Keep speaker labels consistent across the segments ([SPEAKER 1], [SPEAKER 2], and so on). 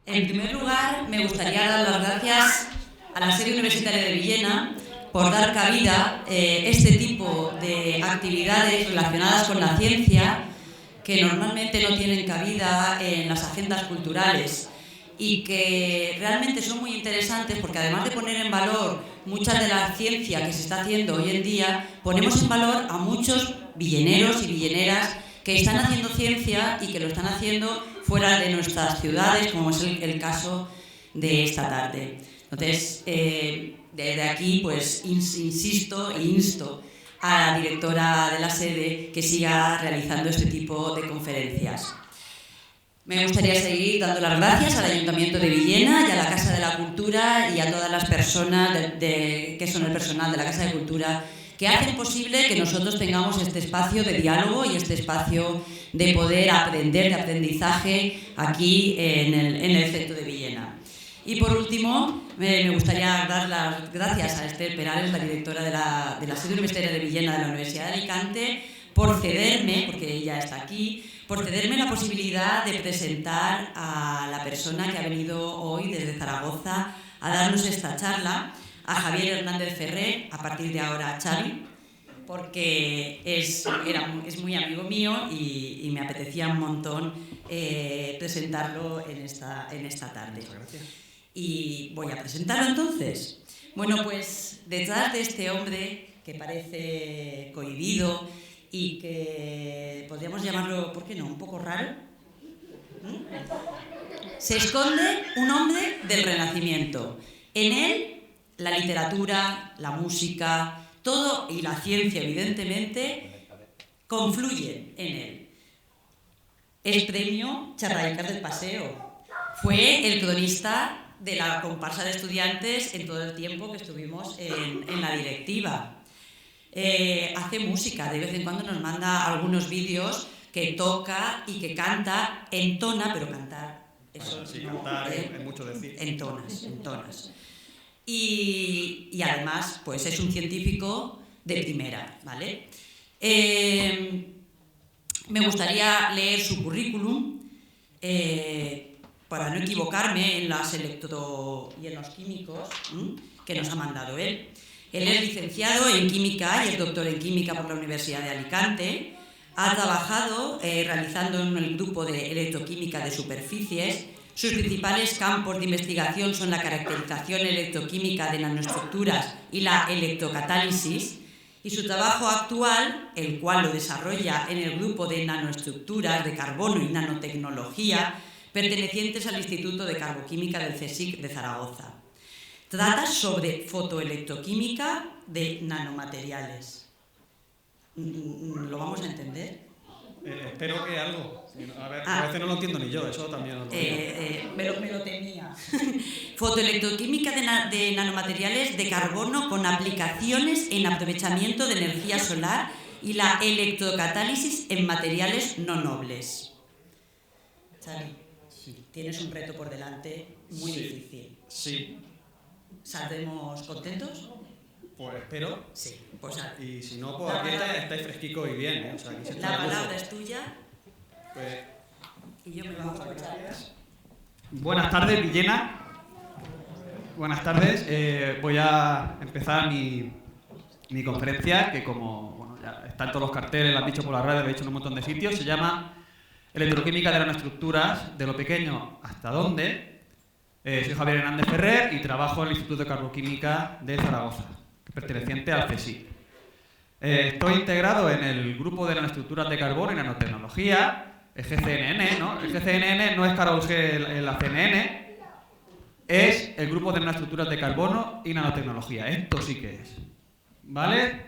[SPEAKER 1] En primer lugar, me gustaría dar las gracias a la sede universitaria de Villena por dar cabida a este tipo de actividades relacionadas con la ciencia que normalmente no tienen cabida en las agendas culturales y que realmente son muy interesantes porque además de poner en valor mucha de la ciencia que se está haciendo hoy en día, ponemos en valor a muchos villeneros y villeneras que están haciendo ciencia y que lo están haciendo fuera de nuestras ciudades, como es el caso de esta tarde. Entonces, desde aquí, pues insisto e insto a la directora de la sede que siga realizando este tipo de conferencias. Me gustaría seguir dando las gracias al Ayuntamiento de Villena y a la Casa de la Cultura y a todas las personas que son el personal de la Casa de Cultura que hacen posible que nosotros tengamos este espacio de diálogo y este espacio de poder aprender, de aprendizaje aquí en el centro de Villena. Y por último, me gustaría dar las gracias a Esther Perales, la directora de la sede universitaria de Villena de la Universidad de Alicante, por cederme, porque ella está aquí, por cederme la posibilidad de presentar a la persona que ha venido hoy desde Zaragoza a darnos esta charla, a Javier Hernández Ferrer, a partir de ahora Xavi, porque es muy amigo mío y me apetecía un montón presentarlo en esta tarde. Y voy a presentarlo entonces. Bueno, pues detrás de este hombre que parece cohibido y que podríamos llamarlo, ¿por qué no?, un poco raro, se esconde un hombre del Renacimiento. En él, la literatura, la música, todo y la ciencia, evidentemente, confluyen en él. Es premio Charraicas del Paseo. Fue el cronista de la comparsa de estudiantes en todo el tiempo que estuvimos en la directiva. Hace música, de vez en cuando nos manda algunos vídeos que toca y que canta, entona, pero cantar, eso
[SPEAKER 2] sí, cantar es mucho decir.
[SPEAKER 1] Entonas. Y además, pues es un científico de primera, ¿vale? Me gustaría leer su currículum para no equivocarme en las electro y en los químicos que nos ha mandado él. Él es licenciado en química y es doctor en química por la Universidad de Alicante. Ha trabajado realizando en el grupo de electroquímica de superficies. Sus principales campos de investigación son la caracterización electroquímica de nanoestructuras y la electrocatálisis, y su trabajo actual, el cual lo desarrolla en el grupo de nanoestructuras de carbono y nanotecnología, pertenecientes al Instituto de Carboquímica del CSIC de Zaragoza. Trata sobre fotoelectroquímica de nanomateriales. ¿Lo vamos a entender?
[SPEAKER 2] Espero que algo. A ver, a veces no lo entiendo ni yo, eso también lo
[SPEAKER 1] me lo temía. Fotoelectroquímica de nanomateriales de carbono con aplicaciones en aprovechamiento de energía solar y la electrocatálisis en materiales no nobles. Xavi, sí. Tienes un reto por delante muy difícil.
[SPEAKER 2] Sí.
[SPEAKER 1] ¿Saldremos contentos?
[SPEAKER 2] Pues espero.
[SPEAKER 1] Sí. Pues,
[SPEAKER 2] y si no, pues aquí estáis fresquico y bien, ¿eh? O sea, aquí se está
[SPEAKER 1] la palabra es tuya.
[SPEAKER 2] Pues,
[SPEAKER 1] y yo me voy a escuchar.
[SPEAKER 2] Buenas tardes, Villena. Buenas tardes. Voy a empezar mi conferencia, que como bueno, ya está en todos los carteles, lo han dicho por la radio, lo he dicho en un montón de sitios, se llama Electroquímica de nanoestructuras, de lo pequeño hasta dónde. Soy Javier Hernández Ferrer y trabajo en el Instituto de Carboquímica de Zaragoza, perteneciente al CSIC. Estoy integrado en el grupo de nanoestructuras de carbono y nanotecnología, el GCNN, ¿no? El GCNN no es Carol G, la CNN, es el grupo de nanoestructuras de carbono y nanotecnología. Esto sí que es, ¿vale?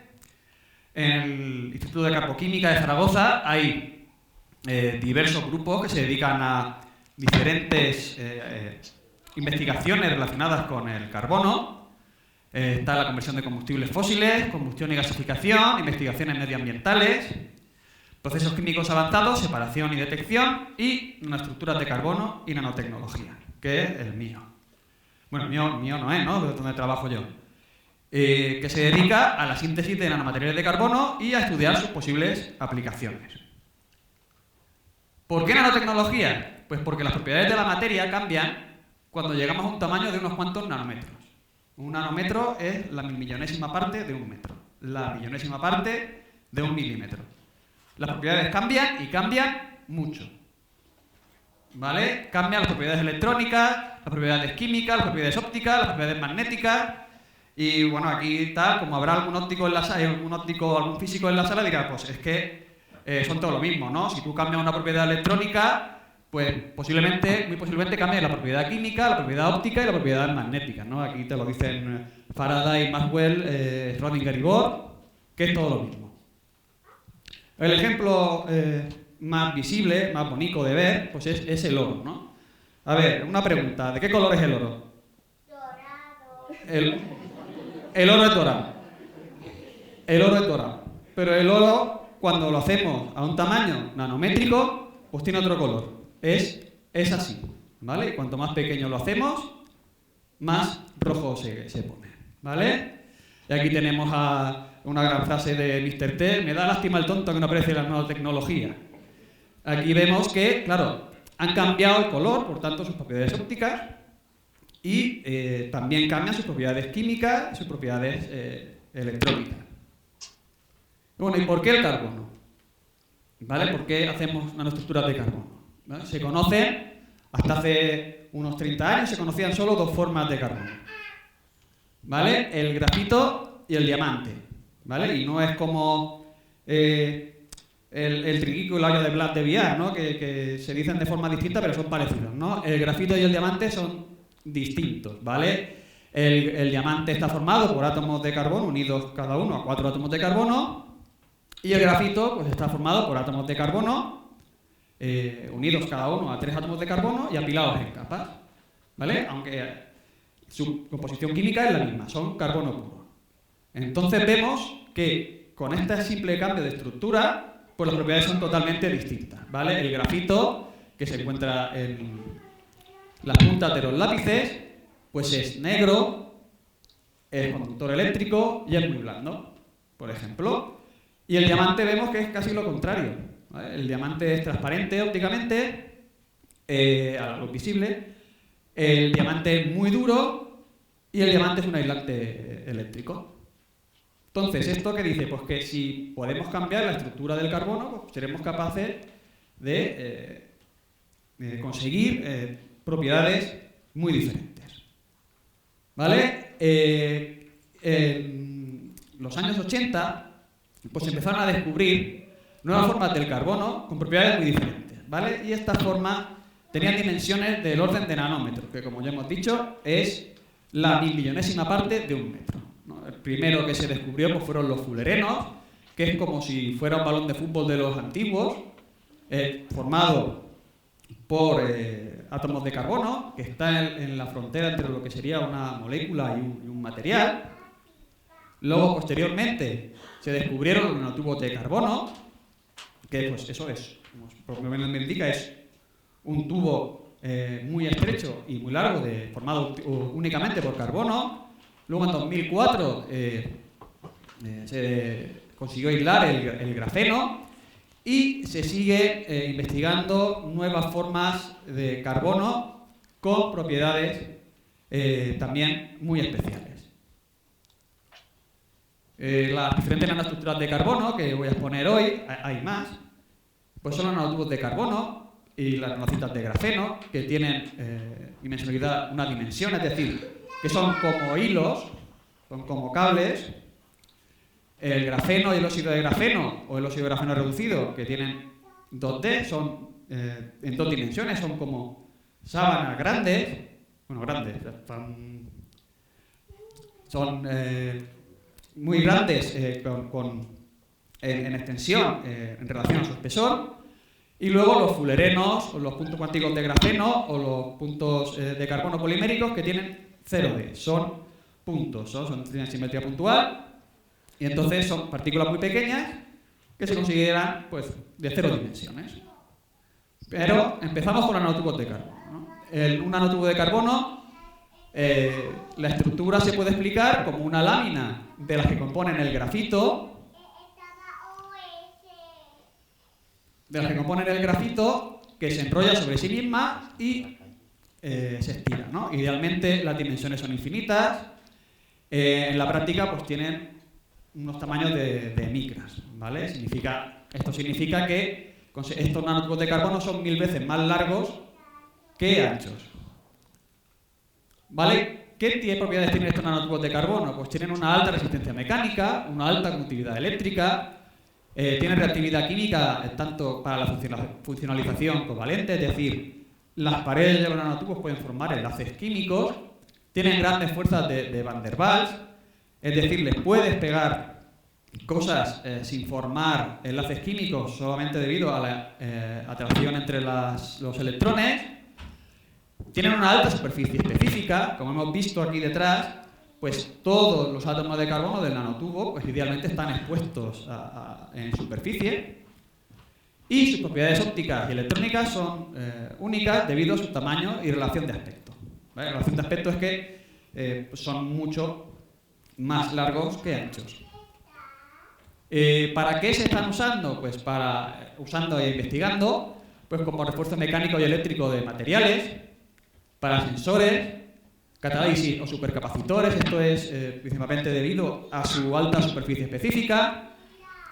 [SPEAKER 2] En el Instituto de Carboquímica de Zaragoza hay diversos grupos que se dedican a diferentes investigaciones relacionadas con el carbono. Está la conversión de combustibles fósiles, combustión y gasificación, investigaciones medioambientales, procesos químicos avanzados, separación y detección, y nanoestructuras de carbono y nanotecnología, que es el mío. Bueno, mío no es, ¿no? De donde trabajo yo. Que se dedica a la síntesis de nanomateriales de carbono y a estudiar sus posibles aplicaciones. ¿Por qué nanotecnología? Pues porque las propiedades de la materia cambian cuando llegamos a un tamaño de unos cuantos nanómetros. Un nanómetro es la milmillonésima parte de un metro, la millonésima parte de un milímetro. Las propiedades cambian y cambian mucho. ¿Vale? Cambian las propiedades electrónicas, las propiedades químicas, las propiedades ópticas, las propiedades magnéticas. Y bueno, aquí tal, como habrá algún óptico en la sala, algún físico en la sala, dirá, pues es que son todo lo mismo, ¿no? Si tú cambias una propiedad electrónica, pues muy posiblemente cambies la propiedad química, la propiedad óptica y la propiedad magnética, ¿no? Aquí te lo dicen Faraday, Maxwell, Schrödinger y Bohr, que es todo lo mismo. El ejemplo más visible, más bonito de ver, pues es el oro, ¿no? A ver, una pregunta, ¿de qué color es el oro? Dorado. El oro es dorado. El oro es dorado. Pero el oro, cuando lo hacemos a un tamaño nanométrico, pues tiene otro color. Es así, ¿vale? Y cuanto más pequeño lo hacemos, más rojo se pone, ¿vale? Y aquí tenemos una gran frase de Mr. T, me da lástima el tonto que no aprecie la nueva tecnología. Aquí vemos que, claro, han cambiado el color, por tanto, sus propiedades ópticas y también cambian sus propiedades químicas y sus propiedades electrónicas. Bueno, ¿y por qué el carbono? ¿Vale? ¿Por qué hacemos nanoestructuras de carbono? ¿Vale? Se conocen, hasta hace unos 30 años, se conocían solo dos formas de carbono. ¿Vale? El grafito y el diamante. ¿Vale? Y no es como el triquico y la olla de Blas de Viar, ¿no? Que se dicen de forma distinta, pero son parecidos, ¿no? El grafito y el diamante son distintos, ¿vale? El diamante está formado por átomos de carbono unidos cada uno a 4 átomos de carbono y el grafito pues está formado por átomos de carbono unidos cada uno a 3 átomos de carbono y apilados en capas, ¿vale? Aunque su composición química es la misma, son carbono puro. Entonces vemos que con este simple cambio de estructura pues las propiedades son totalmente distintas, ¿vale? El grafito, que se encuentra en las puntas de los lápices, pues es negro, es conductor eléctrico y es muy blando, por ejemplo. Y el diamante vemos que es casi lo contrario, ¿vale? El diamante es transparente ópticamente, a lo visible, el diamante es muy duro y el diamante es un aislante eléctrico. Entonces, ¿esto qué dice? Pues que si podemos cambiar la estructura del carbono, pues seremos capaces de conseguir propiedades muy diferentes. ¿Vale? En los años 80, pues empezaron a descubrir nuevas formas del carbono con propiedades muy diferentes, ¿vale? Y estas formas tenían dimensiones del orden de nanómetros, que como ya hemos dicho, es la milmillonésima parte de un metro. El primero que se descubrió pues, fueron los fullerenos, que es como si fuera un balón de fútbol de los antiguos, formado por átomos de carbono, que está en la frontera entre lo que sería una molécula y un material. Luego, posteriormente, se descubrieron los nanotubos de carbono, que pues, eso es, como me indica, es un tubo muy estrecho y muy largo, formado únicamente por carbono. Luego en 2004 se consiguió aislar el grafeno y se sigue investigando nuevas formas de carbono con propiedades también muy especiales. Las diferentes nanoestructuras de carbono que voy a exponer hoy, hay más, pues son los nanotubos de carbono y las nanocitas de grafeno, que tienen dimensionalidad, una dimensión, es decir, que son como hilos, son como cables. El grafeno y el óxido de grafeno o el óxido de grafeno reducido, que tienen 2D, son en 2 dimensiones, son como sábanas grandes, bueno, grandes, son muy grandes en extensión en relación a su espesor. Y luego los fullerenos, o los puntos cuánticos de grafeno, o los puntos de carbono poliméricos que tienen 0D, son puntos, tienen simetría puntual y entonces son partículas muy pequeñas que se consideran pues, de 0 dimensiones. Pero empezamos con los nanotubos de carbono, ¿no? Un nanotubo de carbono, la estructura se puede explicar como una lámina de las que componen el grafito, que se enrolla sobre sí misma y se estira, ¿no? Idealmente las dimensiones son infinitas. En la práctica pues tienen unos tamaños de micras, ¿vale? Esto significa que estos nanotubos de carbono son 1000 veces más largos que anchos. ¿Vale? ¿Qué propiedades tienen estos nanotubos de carbono? Pues tienen una alta resistencia mecánica, una alta conductividad eléctrica, tienen reactividad química tanto para la funcionalización covalente, es decir, las paredes de los nanotubos pueden formar enlaces químicos, tienen grandes fuerzas de Van der Waals, es decir, les puedes pegar cosas sin formar enlaces químicos solamente debido a la atracción entre los electrones. Tienen una alta superficie específica, como hemos visto aquí detrás, pues todos los átomos de carbono del nanotubo pues idealmente están expuestos en superficie, y sus propiedades ópticas y electrónicas son únicas debido a su tamaño y relación de aspecto. ¿Vale? La relación de aspecto es que son mucho más largos que anchos. ¿Para qué se están usando? Pues usando e investigando pues como refuerzo mecánico y eléctrico de materiales, para sensores, catálisis o supercapacitores, esto es principalmente debido a su alta superficie específica,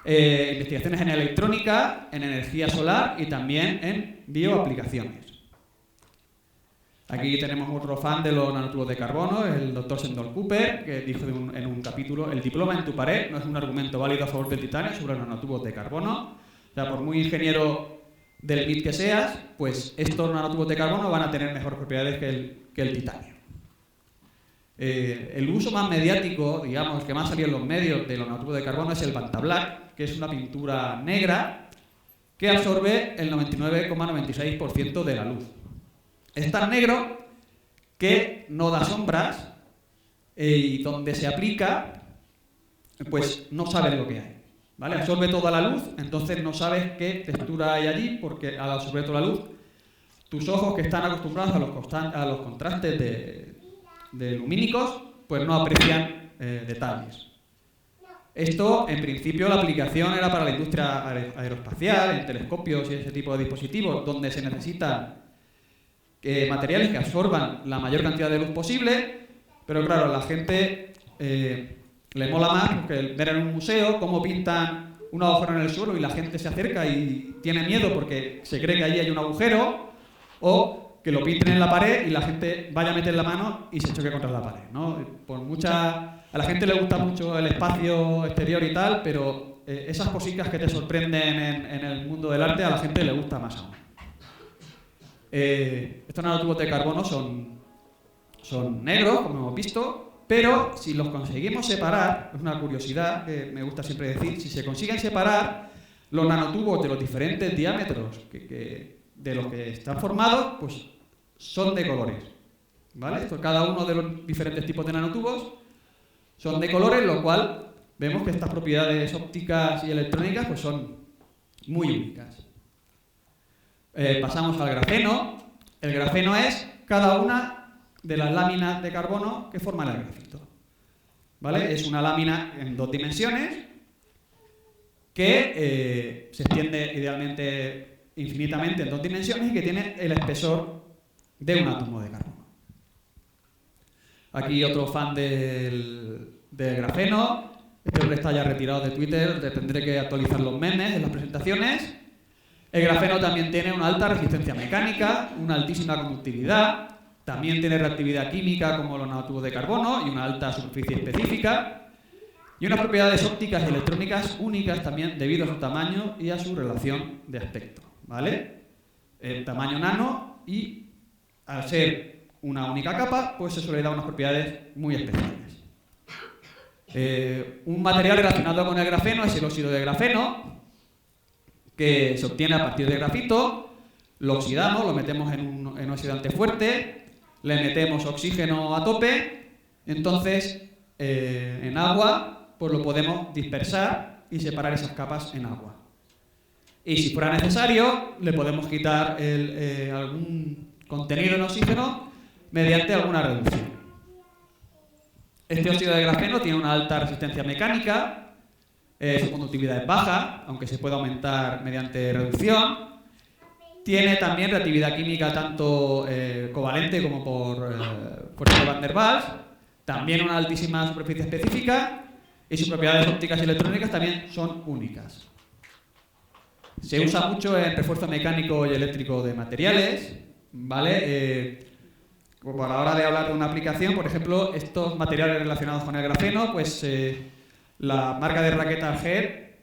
[SPEAKER 2] investigaciones en electrónica, en energía solar y también en bioaplicaciones. Aquí tenemos otro fan de los nanotubos de carbono, el doctor Sendall Cooper, que dijo en un capítulo: el diploma en tu pared no es un argumento válido a favor del titanio sobre los nanotubos de carbono. O sea, por muy ingeniero del MIT que seas, pues estos nanotubos de carbono van a tener mejores propiedades que el titanio. El uso más mediático, digamos, que más salió en los medios de los nanotubos de carbono es el Vantablack, que es una pintura negra que absorbe el 99,96% de la luz. Es tan negro que no da sombras y donde se aplica, pues no sabes lo que hay. ¿Vale? Absorbe toda la luz, entonces no sabes qué textura hay allí, porque al absorber toda la luz, tus ojos, que están acostumbrados a los contrastes de lumínicos, pues no aprecian detalles. Esto, en principio, la aplicación era para la industria aeroespacial, en telescopios y ese tipo de dispositivos, donde se necesitan materiales que absorban la mayor cantidad de luz posible, pero claro, a la gente le mola más porque ver en un museo cómo pintan un agujero en el suelo y la gente se acerca y tiene miedo porque se cree que allí hay un agujero, o que lo pinten en la pared y la gente vaya a meter la mano y se choque contra la pared, ¿no? A la gente le gusta mucho el espacio exterior y tal, pero esas cositas que te sorprenden en el mundo del arte a la gente le gusta más aún. Estos nanotubos de carbono son negros, como hemos visto, pero si los conseguimos separar, es una curiosidad que me gusta siempre decir, si se consiguen separar los nanotubos de los diferentes diámetros de los que están formados, pues son de colores. ¿Vale? Cada uno de los diferentes tipos de nanotubos son de colores, lo cual vemos que estas propiedades ópticas y electrónicas pues son muy únicas. Pasamos al grafeno. El grafeno es cada una de las láminas de carbono que forman el grafito. ¿Vale? Es una lámina en 2 dimensiones que se extiende idealmente infinitamente en 2 dimensiones y que tiene el espesor de un átomo de carbono. Aquí otro fan del grafeno. Este hombre está ya retirado de Twitter, tendré que actualizar los memes en las presentaciones. El grafeno también tiene una alta resistencia mecánica, una altísima conductividad, también tiene reactividad química como los nanotubos de carbono y una alta superficie específica, y unas propiedades ópticas y electrónicas únicas también debido a su tamaño y a su relación de aspecto. ¿Vale? El tamaño nano, y al ser una única capa, pues eso le da unas propiedades muy especiales. Un material relacionado con el grafeno es el óxido de grafeno, que se obtiene a partir de grafito. Lo oxidamos, lo metemos en un oxidante fuerte, le metemos oxígeno a tope, entonces en agua pues lo podemos dispersar y separar esas capas en agua. Y si fuera necesario, le podemos quitar algún contenido en oxígeno mediante alguna reducción. Este óxido de grafeno tiene una alta resistencia mecánica, su conductividad es baja, aunque se puede aumentar mediante reducción, Tiene también reactividad química tanto covalente como por fuerza de Van der Waals. También una altísima superficie específica y sus propiedades ópticas y electrónicas también son únicas. Se usa mucho en refuerzo mecánico y eléctrico de materiales, ¿vale? Por la hora de hablar de una aplicación, por ejemplo, estos materiales relacionados con el grafeno, pues la marca de raquetas GER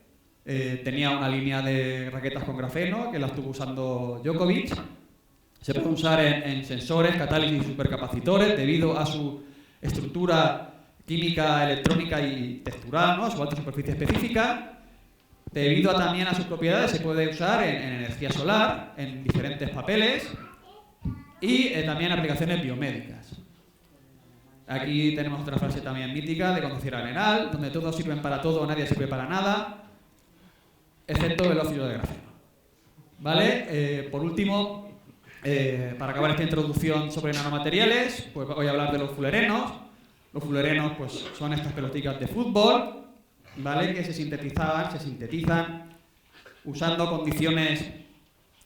[SPEAKER 2] tenía una línea de raquetas con grafeno que la estuvo usando Djokovic. Se puede usar en sensores, catálisis y supercapacitores debido a su estructura química, electrónica y textural, ¿no? A su alta superficie específica. Debido también a sus propiedades se puede usar en energía solar, en diferentes papeles y también en aplicaciones biomédicas. Aquí tenemos otra frase también mítica de conducción arenal, donde todos sirven para todo, nadie sirve para nada, excepto el óxido de grafeno. ¿Vale? Por último, para acabar esta introducción sobre nanomateriales, pues voy a hablar de los fullerenos. Los fullerenos pues, son estas pelotitas de fútbol, ¿vale? Que se sintetizan usando condiciones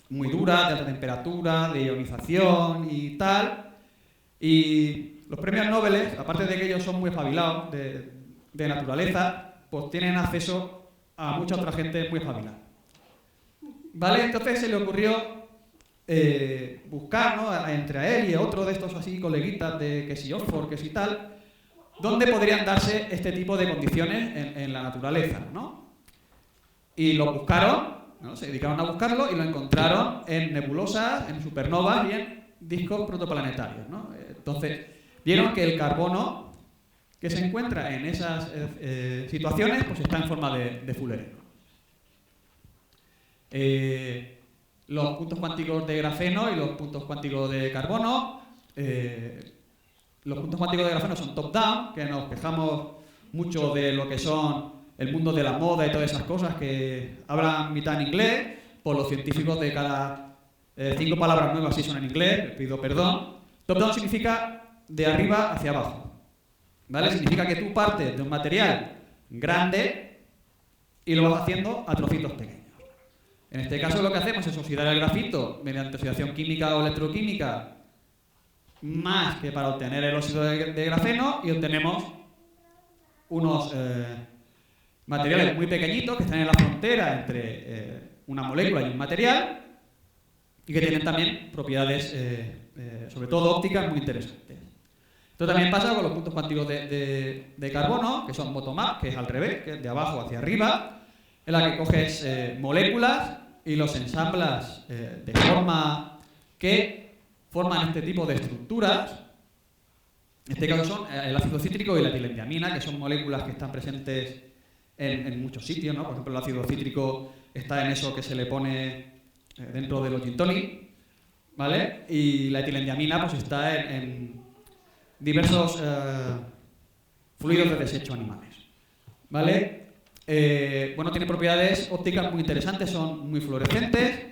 [SPEAKER 2] muy duras, de alta temperatura, de ionización y tal. Y los premios Nobel, aparte de que ellos son muy espabilados de naturaleza, pues tienen acceso a mucha otra gente muy espabilada. ¿Vale? Entonces se le ocurrió buscar, ¿no? Entre él y otro de estos así coleguitas de que si Oxford, que si tal, dónde podrían darse este tipo de condiciones en la naturaleza, ¿no? Y lo buscaron, ¿no? Se dedicaron a buscarlo y lo encontraron en nebulosas, en supernovas y en discos protoplanetarios, ¿no? Entonces, vieron que el carbono que se encuentra en esas situaciones pues está en forma de fullereno. Los puntos cuánticos de grafeno y los puntos cuánticos de carbono. Los puntos cuánticos de grafeno son top-down, que nos quejamos mucho de lo que son el mundo de la moda y todas esas cosas que hablan mitad en inglés, por los científicos de cada 5 palabras nuevas sí son en inglés, pido perdón. Top-down significa de arriba hacia abajo, ¿vale? Significa que tú partes de un material grande y lo vas haciendo a trocitos pequeños. En este caso lo que hacemos es oxidar el grafito mediante oxidación química o electroquímica, más que para obtener el óxido de grafeno, y obtenemos unos materiales muy pequeñitos que están en la frontera entre una molécula y un material y que tienen también propiedades, sobre todo ópticas, muy interesantes. Esto también pasa con los puntos cuánticos de carbono, que son bottom-up, que es al revés, que es de abajo hacia arriba, en la que coges moléculas y los ensamblas de forma que forman este tipo de estructuras. En este caso son el ácido cítrico y la etilendiamina, que son moléculas que están presentes en muchos sitios, ¿no? Por ejemplo, el ácido cítrico está en eso que se le pone dentro de los gin tonic, ¿vale? Y la etilendiamina pues está en diversos fluidos de desecho animales, ¿vale? Bueno, tiene propiedades ópticas muy interesantes, son muy fluorescentes.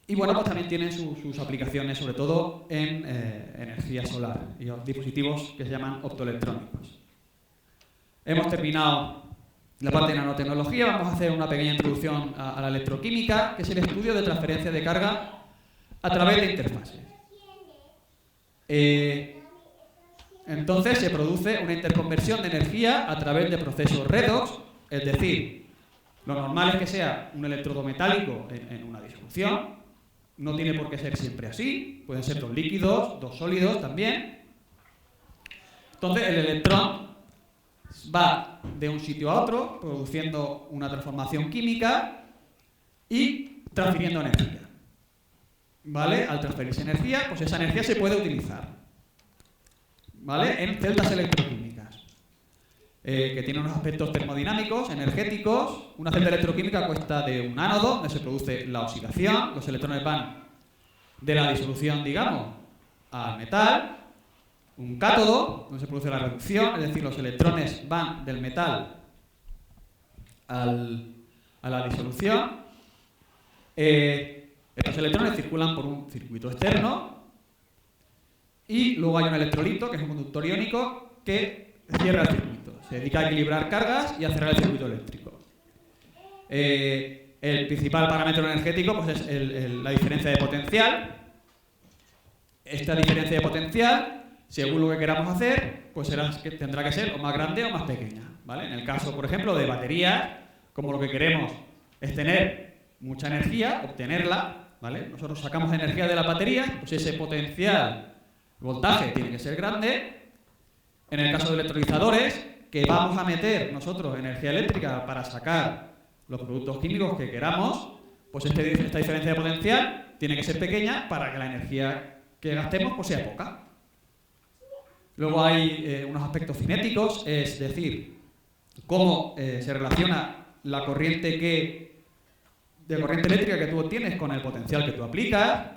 [SPEAKER 2] Y bueno, pues también tienen sus aplicaciones, sobre todo en energía solar y dispositivos que se llaman optoelectrónicos. Hemos terminado la parte de nanotecnología, vamos a hacer una pequeña introducción a la electroquímica, que es el estudio de transferencia de carga a través de interfaces. Entonces se produce una interconversión de energía a través de procesos redox, es decir, lo normal es que sea un electrodo metálico en una disolución. No tiene por qué ser siempre así, pueden ser dos líquidos, dos sólidos también. Entonces el electrón va de un sitio a otro, produciendo una transformación química y transfiriendo energía. ¿Vale? Al transferirse energía, pues esa energía se puede utilizar, ¿vale? En celdas electroquímicas, que tienen unos aspectos termodinámicos, energéticos. Una celda electroquímica consta de un ánodo, donde se produce la oxidación, los electrones van de la disolución, digamos, al metal, un cátodo, donde se produce la reducción, es decir, los electrones van del metal a la disolución. Estos electrones circulan por un circuito externo y luego hay un electrolito, que es un conductor iónico, que cierra el circuito. Se dedica a equilibrar cargas y a cerrar el circuito eléctrico. el principal parámetro energético pues es la diferencia de potencial. Esta diferencia de potencial, según lo que queramos hacer, pues tendrá que ser o más grande o más pequeña, ¿vale? En el caso, por ejemplo, de baterías, como lo que queremos es tener mucha energía, obtenerla, ¿vale? Nosotros sacamos energía de la batería, pues ese potencial, voltaje, tiene que ser grande. En el caso de electrolizadores, que vamos a meter nosotros energía eléctrica para sacar los productos químicos que queramos, pues esta diferencia de potencial tiene que ser pequeña para que la energía que gastemos pues sea poca. Luego hay unos aspectos cinéticos, es decir, cómo se relaciona la corriente eléctrica que tú obtienes con el potencial que tú aplicas.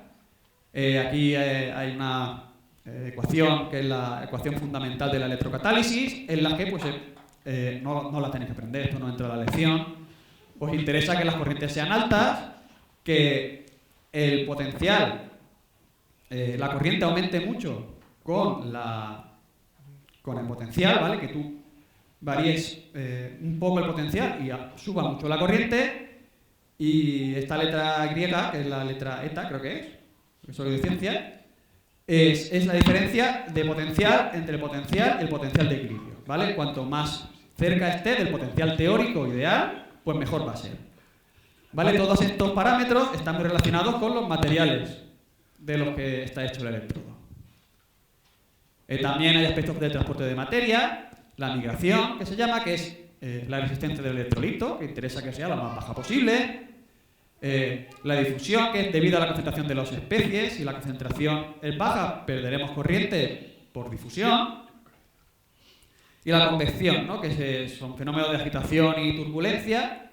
[SPEAKER 2] Aquí hay una ecuación que es la ecuación fundamental de la electrocatálisis, en la que pues, no la tenéis que aprender, esto no entra en la lección. Os interesa que las corrientes sean altas, que el potencial, la corriente aumente mucho con el potencial, ¿vale? Que tú varíes un poco el potencial y suba mucho la corriente. Y esta letra griega, que es la letra eta, creo que es, profesor de ciencia, es la diferencia de potencial entre el potencial y el potencial de equilibrio, ¿vale? Cuanto más cerca esté del potencial teórico ideal, pues mejor va a ser. ¿Vale? Todos estos parámetros están muy relacionados con los materiales de los que está hecho el electrodo. También hay aspectos del transporte de materia, la migración, que se llama, que es la resistencia del electrolito, que interesa que sea la más baja posible. La difusión, que es debido a la concentración de las especies. Si la concentración es baja, perderemos corriente por difusión. Y la convección, ¿no? Que son fenómenos de agitación y turbulencia,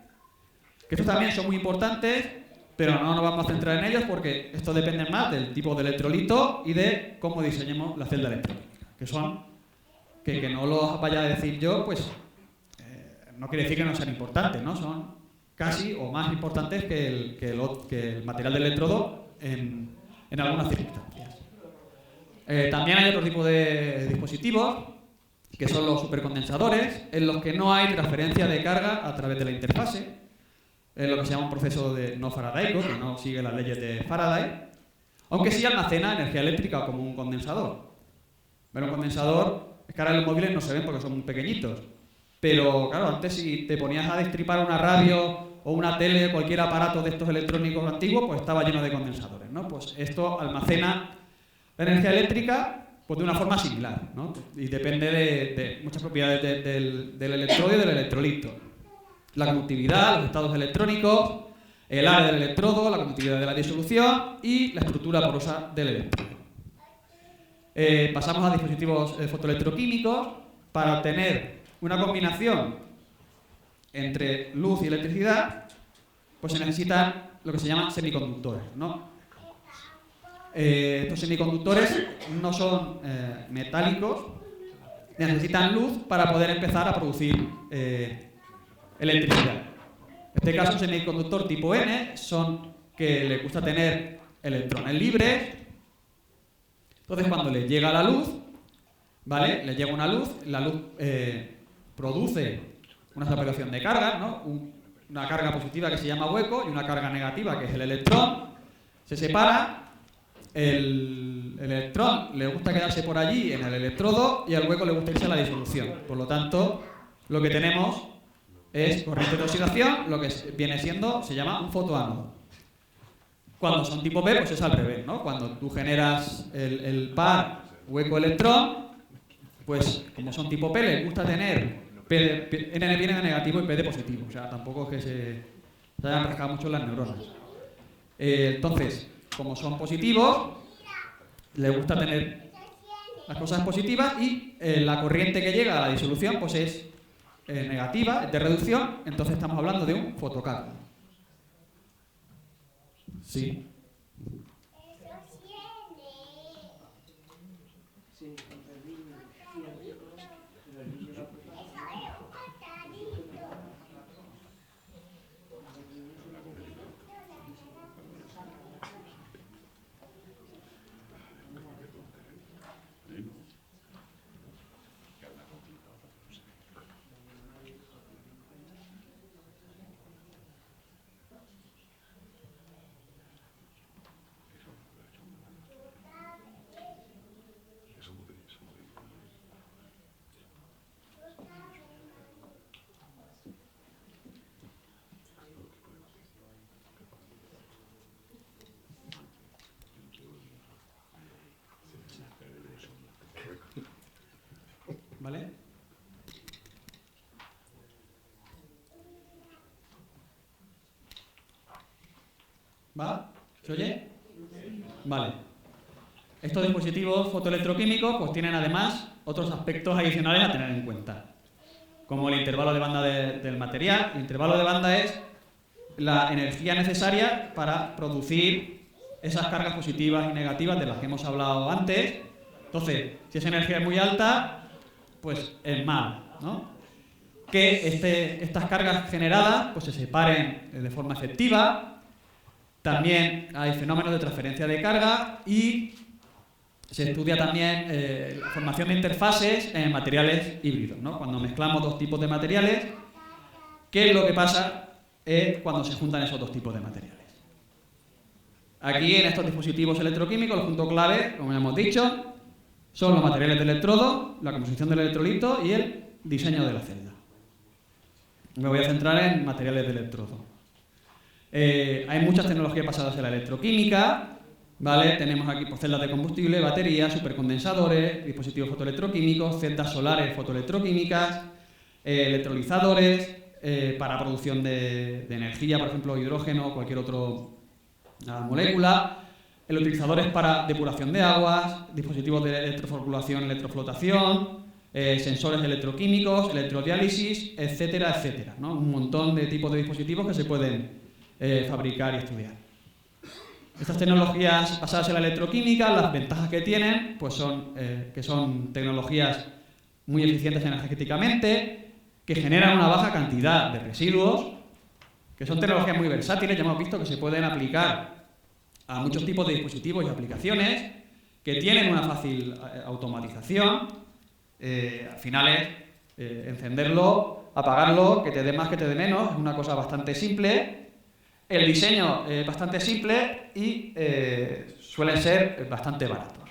[SPEAKER 2] que estos también son muy importantes, pero no nos vamos a centrar en ellos porque esto depende más del tipo de electrolito y de cómo diseñemos la celda electrónica, que son, que no los vaya a decir yo, pues no quiere decir que no sean importantes, ¿no? Son casi o más importantes que el material del electrodo en algunas circunstancias. También hay otro tipo de dispositivos, que son los supercondensadores, en los que no hay transferencia de carga a través de la interfase. Es lo que se llama un proceso no faradaico, que no sigue las leyes de Faraday, aunque sí almacena energía eléctrica como un condensador. Pero un condensador, es que ahora los móviles no se ven porque son muy pequeñitos. Pero claro, antes si te ponías a destripar una radio o una tele, cualquier aparato de estos electrónicos antiguos, pues estaba lleno de condensadores, ¿no? Pues esto almacena la energía eléctrica pues de una forma similar, ¿no? Y depende de muchas propiedades del electrodo y del electrolito. La conductividad, los estados electrónicos, el área del electrodo, la conductividad de la disolución y la estructura porosa del electrodo. Pasamos a dispositivos fotoelectroquímicos. Para obtener una combinación entre luz y electricidad, pues se necesitan lo que se llaman semiconductores, ¿no? Estos semiconductores no son metálicos, necesitan luz para poder empezar a producir electricidad. En este caso, un semiconductor tipo N son que les gusta tener electrones libres. Entonces, cuando les llega la luz, ¿vale? Les llega una luz, la luz produce una separación de cargas, ¿no? Una carga positiva que se llama hueco y una carga negativa que es el electrón. Se separa. El electrón le gusta quedarse por allí en el electrodo y al hueco le gusta irse a la disolución. Por lo tanto, lo que tenemos es corriente de oxidación, lo que viene siendo, se llama un fotoánodo. Cuando son tipo P, pues es al revés, ¿no? Cuando tú generas el par hueco-electrón, pues como son tipo P, les gusta tener N viene de negativo y P de positivo. O sea, tampoco es que se hayan rascado mucho las neuronas. Entonces, como son positivos, les gusta tener las cosas positivas y la corriente que llega a la disolución pues es negativa, es de reducción, entonces estamos hablando de un fotocátodo. Sí. ¿Va? ¿Se oye? Vale. Estos dispositivos fotoelectroquímicos pues tienen además otros aspectos adicionales a tener en cuenta, como el intervalo de banda del material. El intervalo de banda es la energía necesaria para producir esas cargas positivas y negativas de las que hemos hablado antes. Entonces, si esa energía es muy alta, pues es mal, ¿no? Que estas cargas generadas pues se separen de forma efectiva. También hay fenómenos de transferencia de carga y se estudia también la formación de interfaces en materiales híbridos, ¿no? Cuando mezclamos dos tipos de materiales, ¿qué es lo que pasa cuando se juntan esos dos tipos de materiales? Aquí en estos dispositivos electroquímicos el punto clave, como ya hemos dicho, son los materiales del electrodo, la composición del electrolito y el diseño de la celda. Me voy a centrar en materiales del electrodo. Hay muchas tecnologías basadas en la electroquímica, ¿vale? Tenemos aquí pues, celdas de combustible, baterías, supercondensadores, dispositivos fotoelectroquímicos, celdas solares fotoelectroquímicas, electrolizadores para producción de energía, por ejemplo, hidrógeno o cualquier otra molécula, electrolizadores para depuración de aguas, dispositivos de electroformulación, electroflotación, sensores electroquímicos, electrodiálisis, etcétera, etcétera, ¿no? Un montón de tipos de dispositivos que se pueden fabricar y estudiar. Estas tecnologías basadas en la electroquímica, las ventajas que tienen pues son que son tecnologías muy eficientes energéticamente, que generan una baja cantidad de residuos, que son tecnologías muy versátiles, ya hemos visto que se pueden aplicar a muchos tipos de dispositivos y aplicaciones, que tienen una fácil automatización. Al final es encenderlo, apagarlo, que te dé más, que te dé menos, es una cosa bastante simple. El diseño es bastante simple y suelen ser bastante baratos.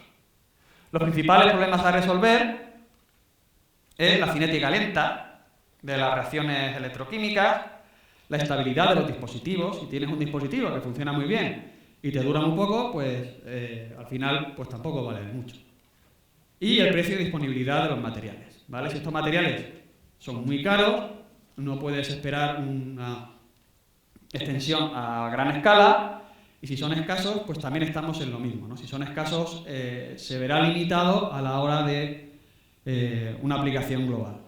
[SPEAKER 2] Los principales problemas a resolver es la cinética lenta de las reacciones electroquímicas, la estabilidad de los dispositivos. Si tienes un dispositivo que funciona muy bien y te dura muy poco, pues al final pues tampoco vale mucho. Y el precio y disponibilidad de los materiales, ¿vale? Si estos materiales son muy caros, no puedes esperar una extensión a gran escala, y si son escasos, pues también estamos en lo mismo, ¿no? Si son escasos, se verá limitado a la hora de una aplicación global.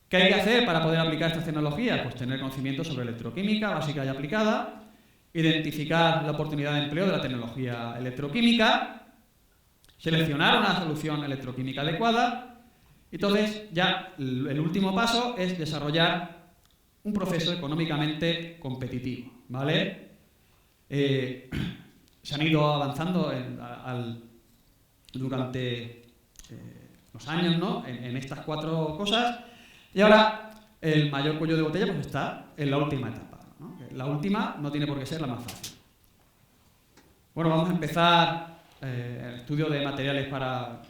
[SPEAKER 2] ¿Qué hay que hacer para poder aplicar estas tecnologías? Pues tener conocimiento sobre electroquímica básica y aplicada, identificar la oportunidad de empleo de la tecnología electroquímica, seleccionar una solución electroquímica adecuada, y entonces ya el último paso es desarrollar un proceso económicamente competitivo, ¿vale? Se han ido avanzando durante los años, ¿no? en estas cuatro cosas, y ahora el mayor cuello de botella pues está en la última etapa, ¿no? La última no tiene por qué ser la más fácil. Bueno, vamos a empezar el estudio de materiales para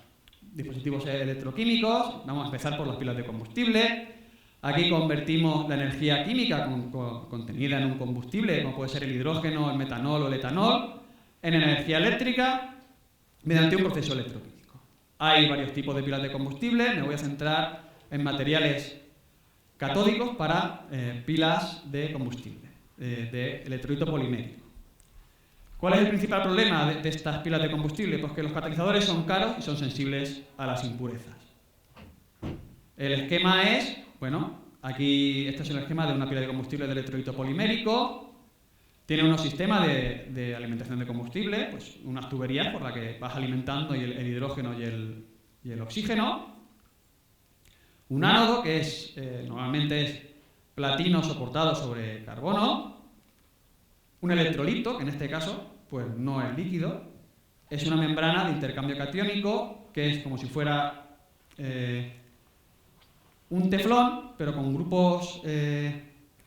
[SPEAKER 2] dispositivos electroquímicos. Vamos a empezar por las pilas de combustible. Aquí convertimos la energía química contenida en un combustible, como puede ser el hidrógeno, el metanol o el etanol, en energía eléctrica mediante un proceso electroquímico. Hay varios tipos de pilas de combustible. Me voy a centrar en materiales catódicos para pilas de combustible, de electrolito polimérico. ¿Cuál es el principal problema de estas pilas de combustible? Pues que los catalizadores son caros y son sensibles a las impurezas. El esquema es, bueno, aquí este es el esquema de una pila de combustible de electrolito polimérico. Tiene unos sistemas de alimentación de combustible, pues unas tuberías por las que vas alimentando el hidrógeno y el oxígeno. Un ánodo que es normalmente es platino soportado sobre carbono. Un electrolito, que en este caso pues no es líquido, es una membrana de intercambio catiónico que es como si fuera un teflón, pero con grupos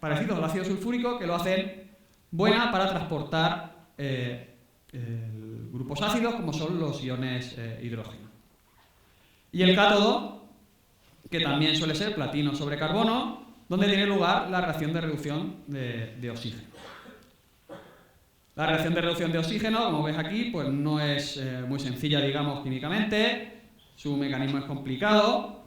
[SPEAKER 2] parecidos al ácido sulfúrico que lo hacen buena para transportar grupos ácidos como son los iones hidrógeno. Y el cátodo, que también suele ser platino sobre carbono, donde tiene lugar la reacción de reducción de oxígeno. La reacción de reducción de oxígeno, como ves aquí, pues no es muy sencilla, digamos, químicamente. Su mecanismo es complicado.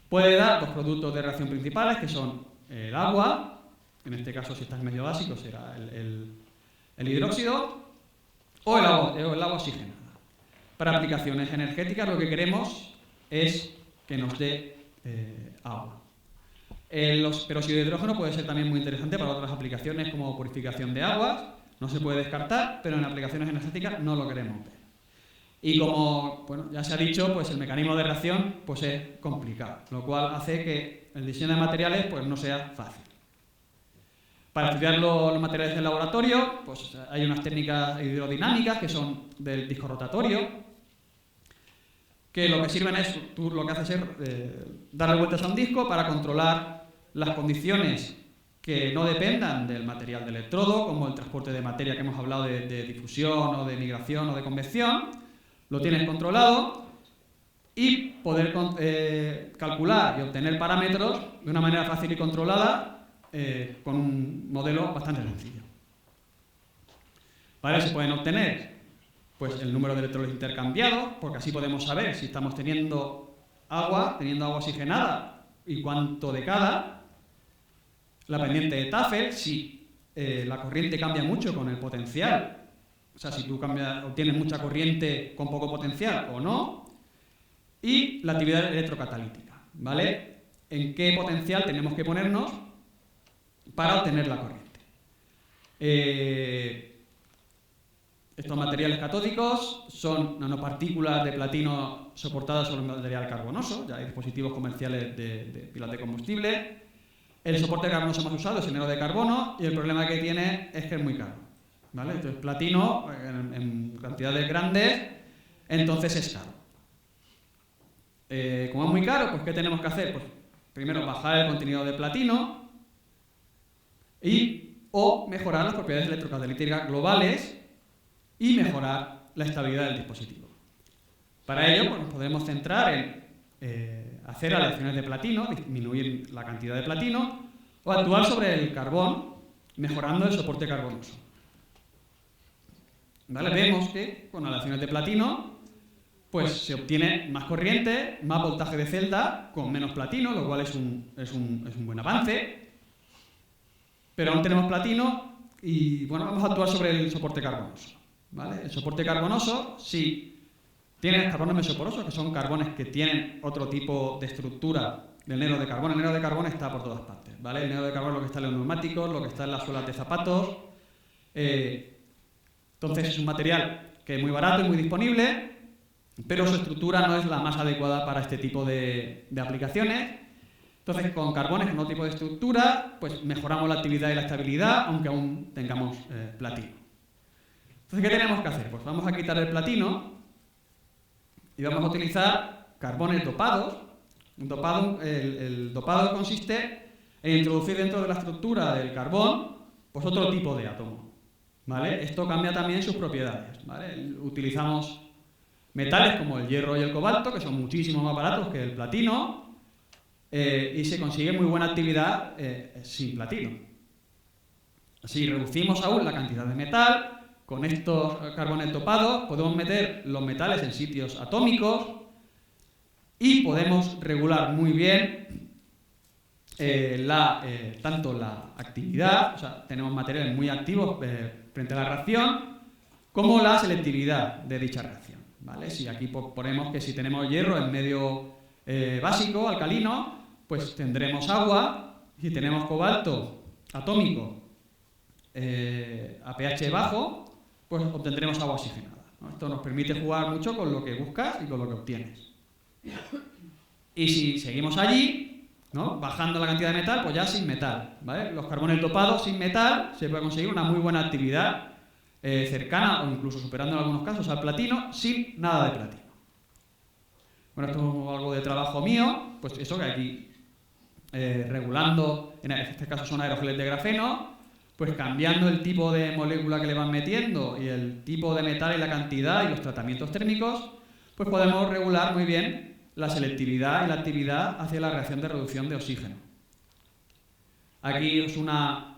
[SPEAKER 2] Puede dar dos productos de reacción principales, que son el agua, en este caso si está en medio básico será el el hidróxido o el agua oxigenada. Para aplicaciones energéticas lo que queremos es que nos dé agua. El peróxido de hidrógeno puede ser también muy interesante para otras aplicaciones como purificación de aguas, no se puede descartar, pero en aplicaciones energéticas no lo queremos ver. Y como ya se ha dicho, pues el mecanismo de reacción pues es complicado, lo cual hace que el diseño de materiales pues no sea fácil. Para estudiar los materiales del laboratorio, pues hay unas técnicas hidrodinámicas que son del disco rotatorio, que lo que sirven es, tú lo que haces es darle vueltas a un disco para controlar las condiciones que no dependan del material del electrodo, como el transporte de materia que hemos hablado de difusión o de migración o de convección, lo tienes controlado y poder calcular y obtener parámetros de una manera fácil y controlada con un modelo bastante sencillo. ¿Vale? Se pueden obtener pues, el número de electrones intercambiados, porque así podemos saber si estamos teniendo agua oxigenada y cuánto de cada. La pendiente de Tafel, si la corriente cambia mucho con el potencial, o sea, si tú obtienes mucha corriente con poco potencial o no, y la actividad electrocatalítica, ¿vale? ¿En qué potencial tenemos que ponernos para obtener la corriente? Estos materiales catódicos son nanopartículas de platino soportadas sobre material carbonoso, ya hay dispositivos comerciales de pilas de combustible. El soporte carbonoso más usado es el negro de carbono y el problema que tiene es que es muy caro, ¿vale? Entonces platino en cantidades grandes, entonces es caro. Como es muy caro, pues ¿qué tenemos que hacer? Pues primero bajar el contenido de platino o mejorar las propiedades electrocatalíticas globales y mejorar la estabilidad del dispositivo. Para ello, pues, nos podemos centrar en hacer aleaciones de platino, disminuir la cantidad de platino, o actuar sobre el carbón, mejorando el soporte carbonoso. ¿Vale? Vemos que con aleaciones de platino pues se obtiene más corriente, más voltaje de celda con menos platino, lo cual es un buen avance. Pero aún tenemos platino y vamos a actuar sobre el soporte carbonoso. ¿Vale? El soporte carbonoso, si tienes carbones mesoporosos, que son carbones que tienen otro tipo de estructura del negro de carbono. El negro de carbono está por todas partes, ¿vale? El negro de carbono es lo que está en los neumáticos, lo que está en las suelas de zapatos. Entonces es un material que es muy barato y muy disponible, pero su estructura no es la más adecuada para este tipo de aplicaciones. Entonces con carbones con otro tipo de estructura, pues mejoramos la actividad y la estabilidad, aunque aún tengamos platino. Entonces, ¿qué tenemos que hacer? Pues vamos a quitar el platino y vamos a utilizar carbones dopados. El dopado consiste en introducir dentro de la estructura del carbón pues otro tipo de átomo, ¿vale? Esto cambia también sus propiedades, ¿vale? Utilizamos metales como el hierro y el cobalto, que son muchísimo más baratos que el platino, y se consigue muy buena actividad sin platino. Así reducimos aún la cantidad de metal. Con estos carbones dopados podemos meter los metales en sitios atómicos y podemos regular muy bien tanto la actividad, o sea, tenemos materiales muy activos frente a la reacción, como la selectividad de dicha reacción, ¿vale? Si aquí ponemos que si tenemos hierro en medio básico, alcalino, pues tendremos agua. Si tenemos cobalto atómico a pH bajo, pues obtendremos agua oxigenada, ¿no? Esto nos permite jugar mucho con lo que buscas y con lo que obtienes. Y si seguimos allí, ¿no? Bajando la cantidad de metal, pues ya sin metal, ¿vale? Los carbones dopados sin metal se puede conseguir una muy buena actividad cercana o incluso superando en algunos casos al platino sin nada de platino. Bueno, esto es algo de trabajo mío, pues eso que aquí regulando, en este caso son aerogeles de grafeno, pues cambiando el tipo de molécula que le van metiendo y el tipo de metal y la cantidad y los tratamientos térmicos, pues podemos regular muy bien la selectividad y la actividad hacia la reacción de reducción de oxígeno. Aquí es una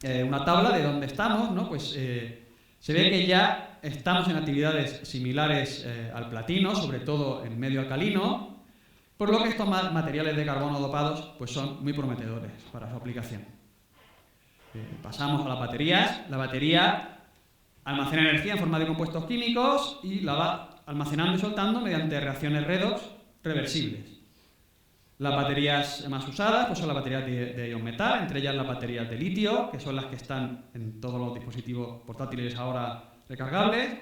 [SPEAKER 2] tabla de dónde estamos, ¿no? Pues se ve que ya estamos en actividades similares al platino, sobre todo en medio alcalino, por lo que estos materiales de carbono dopados pues son muy prometedores para su aplicación. Pasamos a las baterías. La batería almacena energía en forma de compuestos químicos y la va almacenando y soltando mediante reacciones redox reversibles. Las baterías más usadas pues son las baterías de ion metal, entre ellas las baterías de litio, que son las que están en todos los dispositivos portátiles ahora recargables.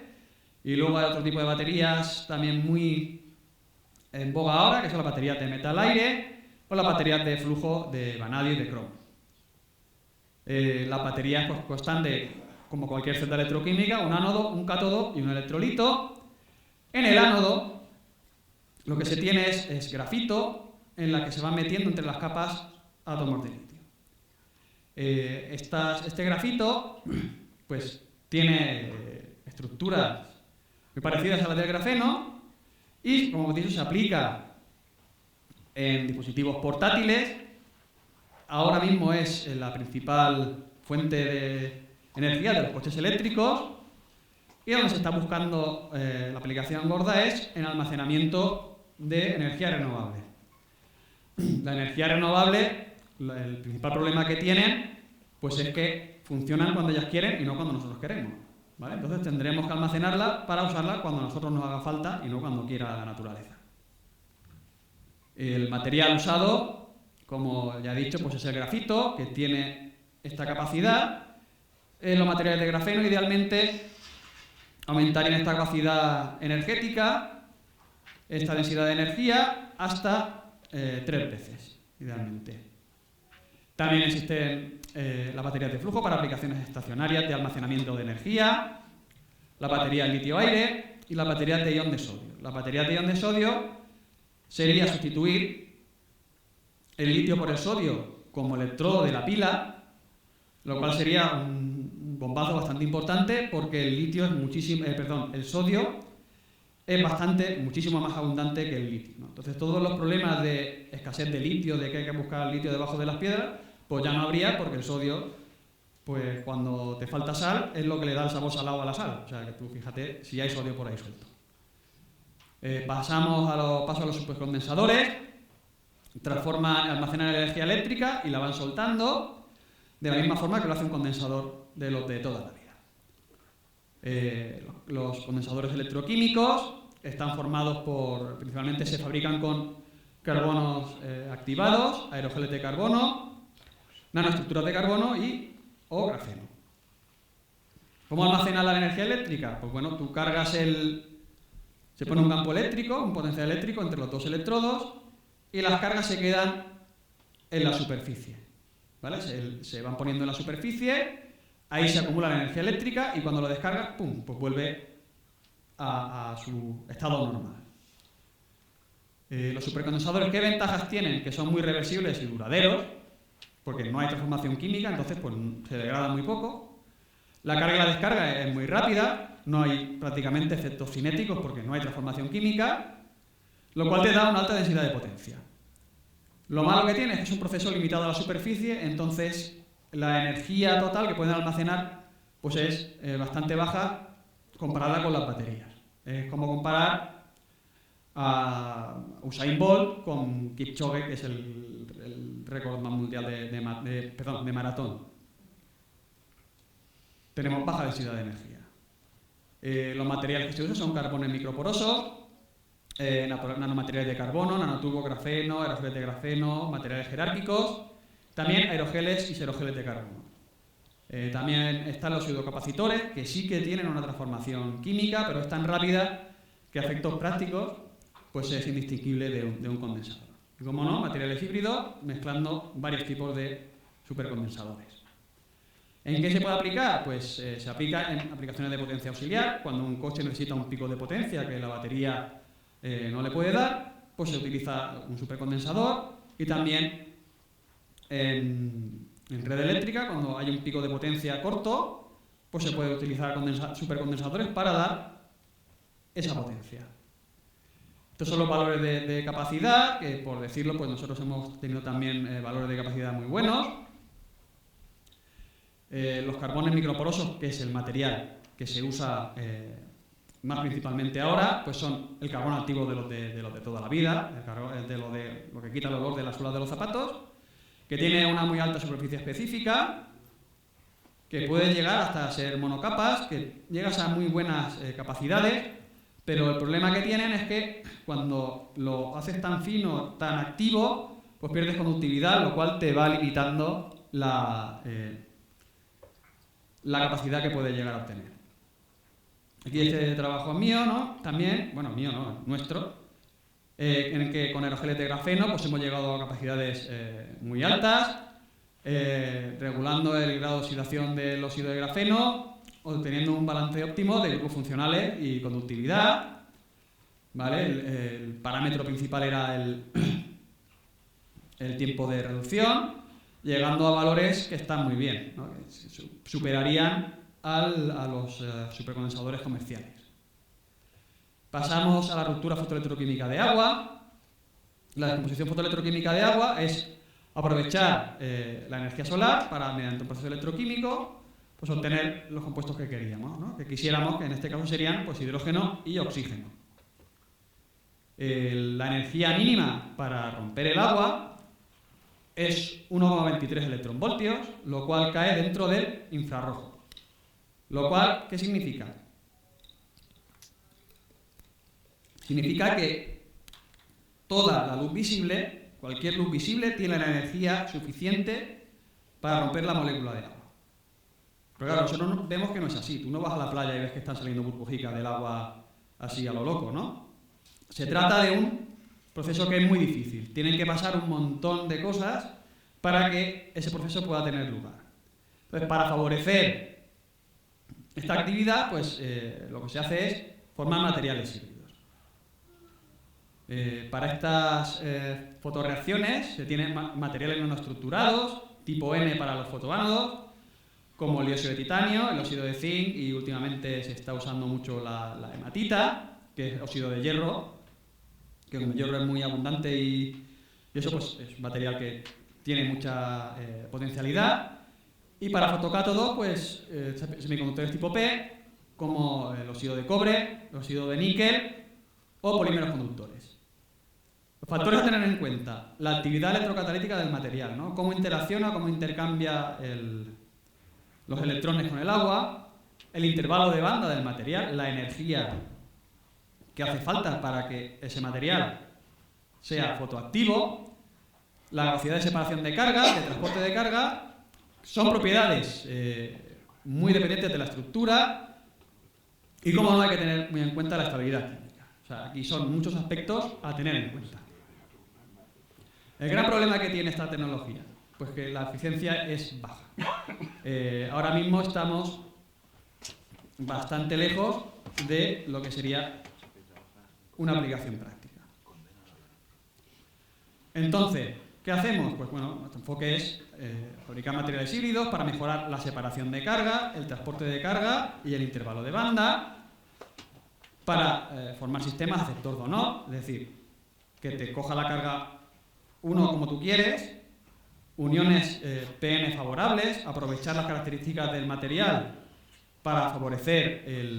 [SPEAKER 2] Y luego hay otro tipo de baterías también muy en boga ahora, que son las baterías de metal-aire o las baterías de flujo de vanadio y de cromo. Las baterías pues, constan de, como cualquier celda electroquímica, un ánodo, un cátodo y un electrolito. En el ánodo lo que se tiene es grafito, en la que se van metiendo entre las capas átomos de litio. Este grafito pues, tiene estructuras muy parecidas a las del grafeno y, como hemos dicho, se aplica en dispositivos portátiles. Ahora mismo es la principal fuente de energía de los coches eléctricos y donde se está buscando la aplicación gorda es en almacenamiento de energía renovable. La energía renovable, el principal problema que tienen, pues es que funcionan cuando ellas quieren y no cuando nosotros queremos, ¿vale? Entonces tendremos que almacenarla para usarla cuando a nosotros nos haga falta y no cuando quiera la naturaleza. El material usado, como ya he dicho, pues es el grafito, que tiene esta capacidad. Los materiales de grafeno, idealmente, aumentarían esta capacidad energética, esta densidad de energía, hasta 3 veces, idealmente. También existen las baterías de flujo para aplicaciones estacionarias de almacenamiento de energía, las baterías litio-aire y las baterías de ion de sodio. Las baterías de ion de sodio sería sustituir el litio por el sodio como electrodo de la pila, lo cual sería un bombazo bastante importante porque el litio es el sodio es muchísimo más abundante que el litio, ¿no? Entonces todos los problemas de escasez de litio, de que hay que buscar litio debajo de las piedras, pues ya no habría, porque el sodio, pues cuando te falta sal, es lo que le da el sabor salado a la sal. O sea que tú fíjate si hay sodio por ahí suelto. Paso a los supercondensadores, almacenan energía eléctrica y la van soltando de la misma forma que lo hace un condensador de los de toda la vida. Los condensadores electroquímicos están formados principalmente se fabrican con carbonos activados, aerogeles de carbono, nanoestructuras de carbono o grafeno. ¿Cómo almacena la energía eléctrica? Pues bueno, tú cargas se pone un campo eléctrico, un potencial eléctrico entre los dos electrodos y las cargas se quedan en la superficie, ¿vale? Se van poniendo en la superficie. Ahí se acumula la energía eléctrica y cuando lo descargas, ¡pum!, pues vuelve a su estado normal. Los supercondensadores, ¿qué ventajas tienen? Que son muy reversibles y duraderos, porque no hay transformación química, entonces pues, se degrada muy poco. La carga y la descarga es muy rápida, no hay prácticamente efectos cinéticos porque no hay transformación química, lo cual te da una alta densidad de potencia. Lo malo que tiene es que es un proceso limitado a la superficie, entonces la energía total que pueden almacenar pues es bastante baja comparada con las baterías. Es como comparar a Usain Bolt con Kipchoge, que es el récord mundial de maratón. Tenemos baja densidad de energía. Los materiales que se usan son carbones microporosos, nanomateriales de carbono, nanotubos, grafeno, aerogeles de grafeno, materiales jerárquicos, también aerogeles y serogeles de carbono. También están los pseudocapacitores, que sí que tienen una transformación química, pero es tan rápida que a efectos prácticos pues es indistinguible de un condensador. Y como no, materiales híbridos mezclando varios tipos de supercondensadores. ¿En qué se puede aplicar? Pues se aplica en aplicaciones de potencia auxiliar. Cuando un coche necesita un pico de potencia que la batería no le puede dar, pues se utiliza un supercondensador. Y también en red eléctrica, cuando hay un pico de potencia corto, pues se puede utilizar supercondensadores para dar esa potencia. Estos son los valores de capacidad, que por decirlo, pues nosotros hemos tenido también valores de capacidad muy buenos. Los carbones microporosos, que es el material que se usa más principalmente ahora, pues son el carbono activo de los de toda la vida, lo que quita el olor de las suelas de los zapatos, que tiene una muy alta superficie específica, que puede llegar hasta ser monocapas, que llegas a muy buenas capacidades, pero el problema que tienen es que cuando lo haces tan fino, tan activo, pues pierdes conductividad, lo cual te va limitando la capacidad que puedes llegar a obtener. Aquí este trabajo es mío, ¿no? También, bueno, mío no, nuestro, en el que con aerogeles de grafeno pues hemos llegado a capacidades muy altas, regulando el grado de oxidación del óxido de grafeno, obteniendo un balance óptimo de grupos funcionales y conductividad, ¿vale? El parámetro principal era el tiempo de reducción, llegando a valores que están muy bien, ¿no? Que superarían a los supercondensadores comerciales. Pasamos a la ruptura fotoelectroquímica de agua. La descomposición fotoelectroquímica de agua es aprovechar la energía solar para, mediante un proceso electroquímico, pues obtener los compuestos que queríamos, ¿no? Que quisiéramos, que en este caso serían pues, hidrógeno y oxígeno. La energía mínima para romper el agua es 1,23 electronvoltios, lo cual cae dentro del infrarrojo. Lo cual, ¿qué significa? Significa que toda la luz visible, cualquier luz visible, tiene la energía suficiente para romper la molécula de agua. Pero claro, nosotros vemos que no es así. Tú no vas a la playa y ves que están saliendo burbujicas del agua así a lo loco, ¿no? Se trata de un proceso que es muy difícil. Tienen que pasar un montón de cosas para que ese proceso pueda tener lugar. Entonces, para favorecer esta actividad, pues lo que se hace es formar materiales híbridos. Para estas fotorreacciones se tienen materiales nanoestructurados, tipo N para los fotoánodos, como el dióxido de titanio, el óxido de zinc y últimamente se está usando mucho la hematita, que es óxido de hierro, que como el hierro es muy abundante y eso pues es un material que tiene mucha potencialidad. Y para fotocátodo, pues semiconductores tipo P, como el óxido de cobre, el óxido de níquel o polímeros conductores. Los factores a tener en cuenta: la actividad electrocatalítica del material, ¿no? Cómo interacciona, cómo intercambia los electrones con el agua, el intervalo de banda del material, la energía que hace falta para que ese material sea fotoactivo, la velocidad de separación de carga, de transporte de carga. Son propiedades muy dependientes de la estructura y, como no, hay que tener muy en cuenta la estabilidad química. O sea, aquí son muchos aspectos a tener en cuenta. El gran problema que tiene esta tecnología, pues que la eficiencia es baja. Ahora mismo estamos bastante lejos de lo que sería una aplicación práctica. Entonces, ¿qué hacemos? Pues bueno, nuestro enfoque es fabricar materiales híbridos para mejorar la separación de carga, el transporte de carga y el intervalo de banda, para formar sistemas aceptor-donor, es decir, que te coja la carga uno como tú quieres, uniones PN favorables, aprovechar las características del material para favorecer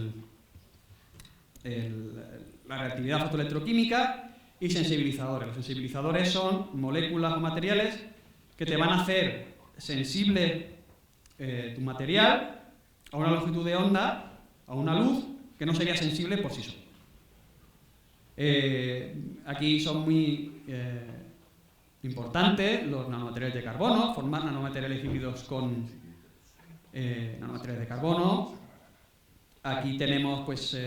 [SPEAKER 2] la reactividad fotoelectroquímica, y sensibilizadores. Los sensibilizadores son moléculas o materiales que te van a hacer sensible tu material a una longitud de onda, a una luz que no sería sensible por sí solo. Aquí son muy importantes los nanomateriales de carbono, formar nanomateriales híbridos con nanomateriales de carbono. Aquí tenemos, pues,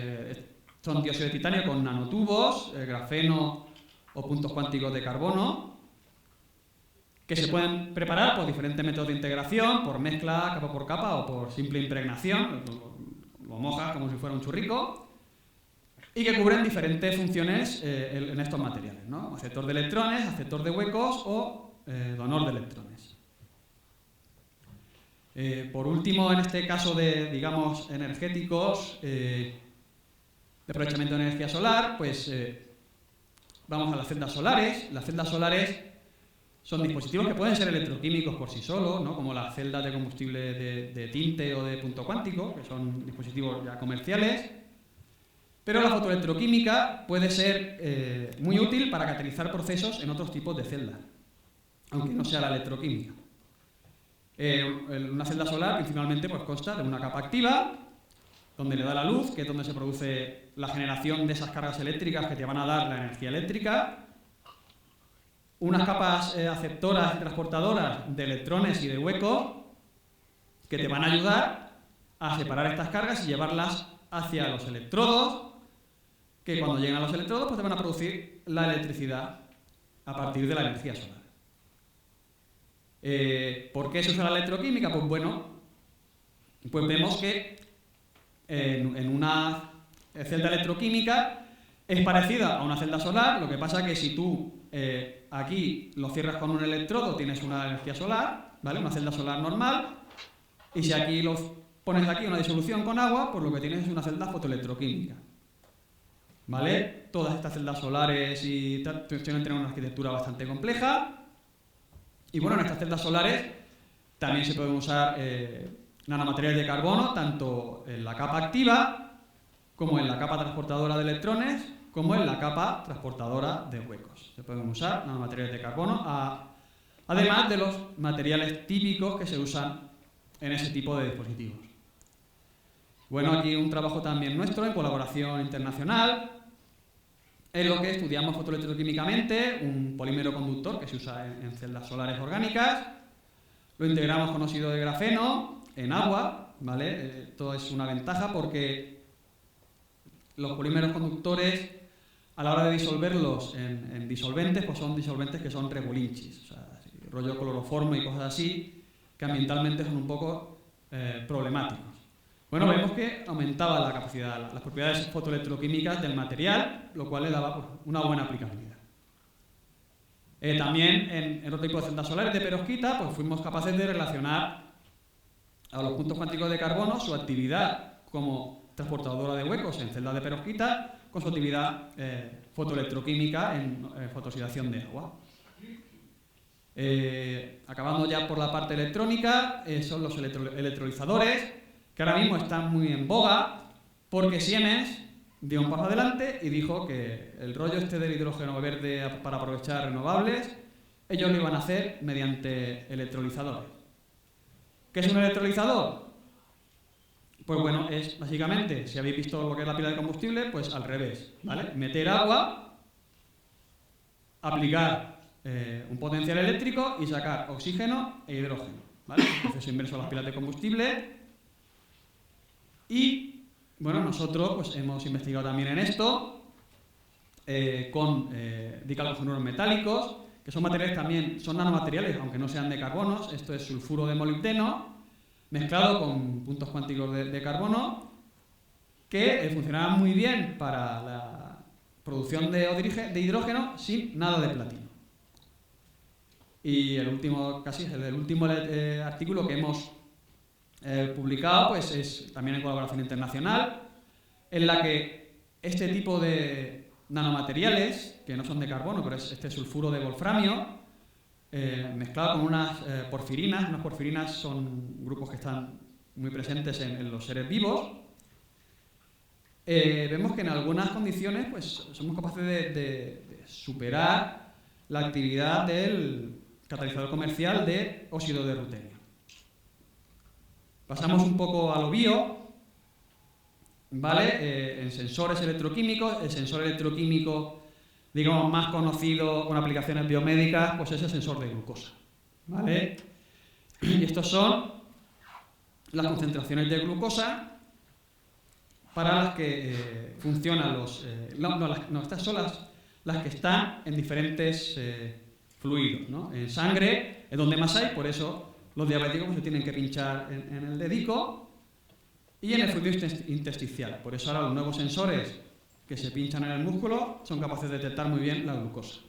[SPEAKER 2] son dióxido de titanio con nanotubos, grafeno o puntos cuánticos de carbono, que se pueden preparar por diferentes métodos de integración, por mezcla capa por capa o por simple impregnación, lo mojas como si fuera un churrico, y que cubren diferentes funciones en estos materiales, ¿no? Aceptor de electrones, aceptor de huecos o donor de electrones. Por último, en este caso de, digamos, energéticos, de aprovechamiento de energía solar, pues vamos a las celdas solares. Las celdas solares son dispositivos que pueden ser electroquímicos por sí solos, ¿no? Como las celdas de combustible de tinte o de punto cuántico, que son dispositivos ya comerciales. Pero la fotoelectroquímica puede ser muy útil para catalizar procesos en otros tipos de celdas, aunque no sea la electroquímica. Una celda solar principalmente pues, consta de una capa activa, donde le da la luz, que es donde se produce la generación de esas cargas eléctricas que te van a dar la energía eléctrica, unas capas aceptoras y transportadoras de electrones y de huecos que te van a ayudar a separar estas cargas y llevarlas hacia los electrodos, que cuando lleguen a los electrodos pues te van a producir la electricidad a partir de la energía solar. ¿Por qué se usa la electroquímica? Pues bueno, pues vemos que en una celda electroquímica es parecida a una celda solar, lo que pasa que si tú aquí lo cierras con un electrodo tienes una energía solar, ¿vale? Una celda solar normal, y si aquí pones aquí una disolución con agua, pues lo que tienes es una celda fotoelectroquímica, ¿vale? Todas estas celdas solares y tal suelen tener una arquitectura bastante compleja. Y bueno, en estas celdas solares también se pueden usar nanomateriales de carbono, tanto en la capa activa, como en la capa transportadora de electrones, como en la capa transportadora de huecos. Se pueden usar nanomateriales de carbono, además de los materiales típicos que se usan en ese tipo de dispositivos. Bueno, aquí un trabajo también nuestro en colaboración internacional, en lo que estudiamos fotoelectroquímicamente un polímero conductor que se usa en celdas solares orgánicas, lo integramos con óxido de grafeno en agua, ¿vale? Esto es una ventaja porque los polímeros conductores, a la hora de disolverlos en disolventes, pues son disolventes que son regulinchis, o sea, rollo cloroformo y cosas así, que ambientalmente son un poco problemáticos. Bueno, vemos que aumentaba la capacidad, las propiedades fotoelectroquímicas del material, lo cual le daba pues, una buena aplicabilidad. También en otro tipo de celdas solares de perovskita, pues fuimos capaces de relacionar a los puntos cuánticos de carbono su actividad como transportadora de huecos en celdas de perovskita con su actividad fotoelectroquímica en fotooxidación de agua. Acabando ya por la parte electrónica, son los electrolizadores, que ahora mismo están muy en boga, porque Siemens dio un paso adelante y dijo que el rollo este del hidrógeno verde para aprovechar renovables, ellos lo iban a hacer mediante electrolizadores. ¿Qué es un electrolizador? Pues bueno, es básicamente, si habéis visto lo que es la pila de combustible, pues al revés, ¿vale? Meter agua, aplicar un potencial eléctrico y sacar oxígeno e hidrógeno, ¿vale? Proceso inverso a las pilas de combustible. Y, bueno, nosotros pues, hemos investigado también en esto con dicalcogenuros metálicos, que son materiales también, son nanomateriales, aunque no sean de carbonos. Esto es sulfuro de molibdeno, mezclado con puntos cuánticos de carbono, que funcionaban muy bien para la producción de hidrógeno sin nada de platino. Y el último, el último artículo que hemos publicado pues es también en colaboración internacional, en la que este tipo de nanomateriales, que no son de carbono, pero es este sulfuro de wolframio, mezclado con unas porfirinas. Unas porfirinas son grupos que están muy presentes en los seres vivos. Vemos que en algunas condiciones pues, somos capaces de superar la actividad del catalizador comercial de óxido de rutenio. Pasamos un poco a lo bio, ¿vale? En sensores electroquímicos, el sensor electroquímico, digamos, más conocido con aplicaciones biomédicas, pues es el sensor de glucosa, ¿vale? Y estos son las concentraciones de glucosa para las que funcionan los... estas son las que están en diferentes fluidos, ¿no? En sangre es donde más hay, por eso los diabéticos se tienen que pinchar en el dedico, y en el fluido intersticial. Por eso ahora los nuevos sensores que se pinchan en el músculo son capaces de detectar muy bien la glucosa.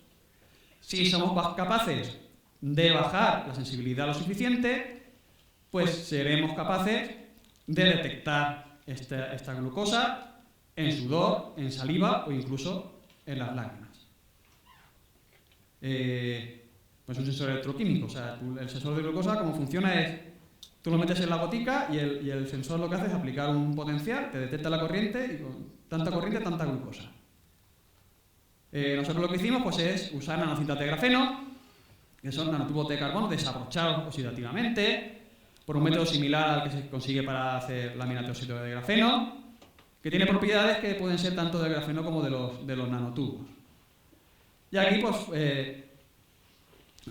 [SPEAKER 2] Si somos capaces de bajar la sensibilidad lo suficiente, pues seremos capaces de detectar esta glucosa en sudor, en saliva o incluso en las lágrimas. Pues un sensor electroquímico, o sea, el sensor de glucosa, como funciona es, tú lo metes en la gotica y el sensor lo que hace es aplicar un potencial, te detecta la corriente y con tanta corriente, tanta glucosa. Nosotros lo que hicimos pues, es usar nanocintas de grafeno, que son nanotubos de carbono desabrochados oxidativamente, por un método similar al que se consigue para hacer láminas de óxido de grafeno, que tiene propiedades que pueden ser tanto del grafeno como de los nanotubos. Y aquí pues,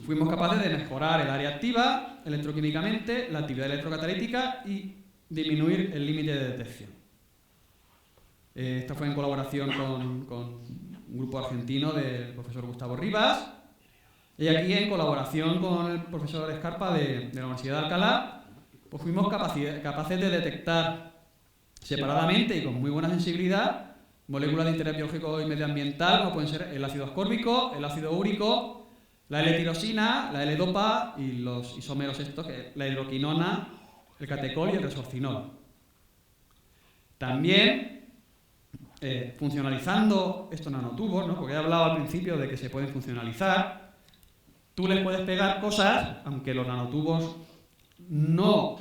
[SPEAKER 2] fuimos capaces de mejorar el área activa electroquímicamente, la actividad electrocatalítica y disminuir el límite de detección. Esto fue en colaboración con un grupo argentino del profesor Gustavo Rivas, y aquí en colaboración con el profesor Escarpa de la Universidad de Alcalá, pues fuimos capaces de detectar separadamente y con muy buena sensibilidad moléculas de interés biológico y medioambiental, como pueden ser el ácido ascórbico, el ácido úrico, la L-tirosina, la L-dopa y los isómeros estos, que la hidroquinona, el catecol y el resorcinol. También, funcionalizando estos nanotubos, ¿no? Porque he hablado al principio de que se pueden funcionalizar, tú les puedes pegar cosas, aunque los nanotubos no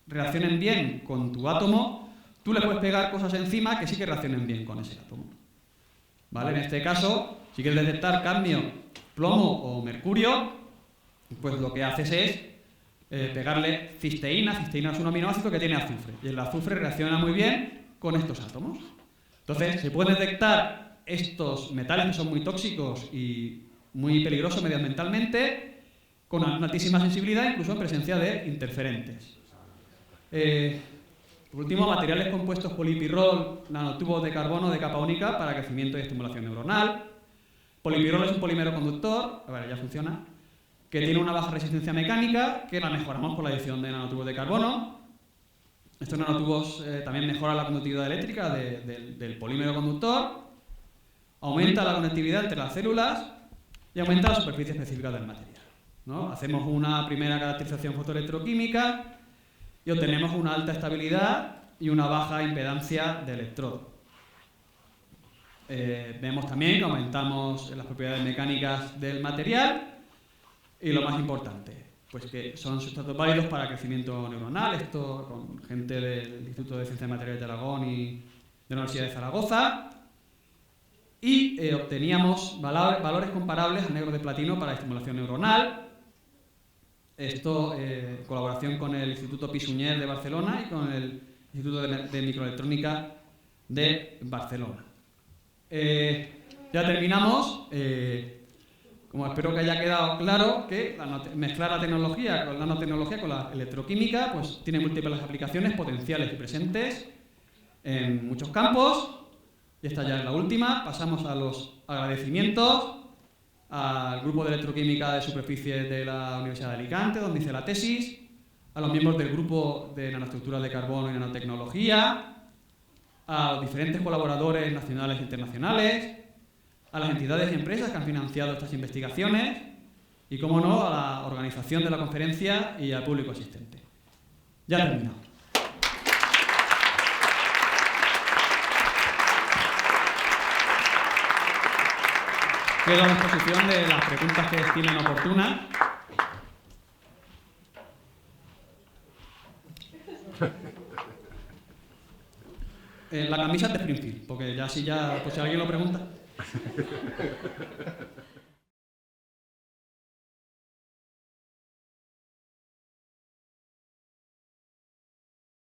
[SPEAKER 2] reaccionen bien con tu átomo, tú le puedes pegar cosas encima que sí que reaccionen bien con ese átomo. ¿Vale? En este caso, si quieres detectar cadmio, plomo o mercurio, pues lo que haces es pegarle cisteína. Cisteína es un aminoácido que tiene azufre, y el azufre reacciona muy bien con estos átomos. Entonces, se pueden detectar estos metales que son muy tóxicos y muy peligrosos medioambientalmente con una altísima sensibilidad, incluso en presencia de interferentes. Por último, materiales compuestos polipirrol, nanotubos de carbono de capa única para crecimiento y estimulación neuronal. Polipirrol es un polímero conductor, a ver, ya funciona, que tiene una baja resistencia mecánica, que la mejoramos por la adición de nanotubos de carbono. Estos nanotubos también mejoran la conductividad eléctrica del polímero conductor, aumenta la conectividad entre las células y aumenta la superficie específica del material, ¿no? Hacemos una primera caracterización fotoelectroquímica y obtenemos una alta estabilidad y una baja impedancia de electrodo. Vemos también que aumentamos las propiedades mecánicas del material y lo más importante, pues que son sustratos válidos para crecimiento neuronal. Esto con gente del Instituto de Ciencias de Materiales de Aragón y de la Universidad de Zaragoza. Y obteníamos valores comparables al negro de platino para estimulación neuronal. Esto en colaboración con el Instituto Pi-Sunyer de Barcelona y con el Instituto de Microelectrónica de Barcelona. Ya terminamos. Como espero que haya quedado claro que mezclar la tecnología con la nanotecnología con la electroquímica pues tiene múltiples aplicaciones potenciales y presentes en muchos campos. Y esta ya es la última. Pasamos a los agradecimientos al grupo de electroquímica de superficie de la Universidad de Alicante, donde hice la tesis, a los miembros del grupo de nanoestructuras de carbono y nanotecnología, a los diferentes colaboradores nacionales e internacionales, a las entidades y empresas que han financiado estas investigaciones y, como no, a la organización de la conferencia y al público asistente. Ya he terminado. Quedo a disposición de las preguntas que estimen oportunas. La camisa es de Springfield, porque ya si alguien lo pregunta.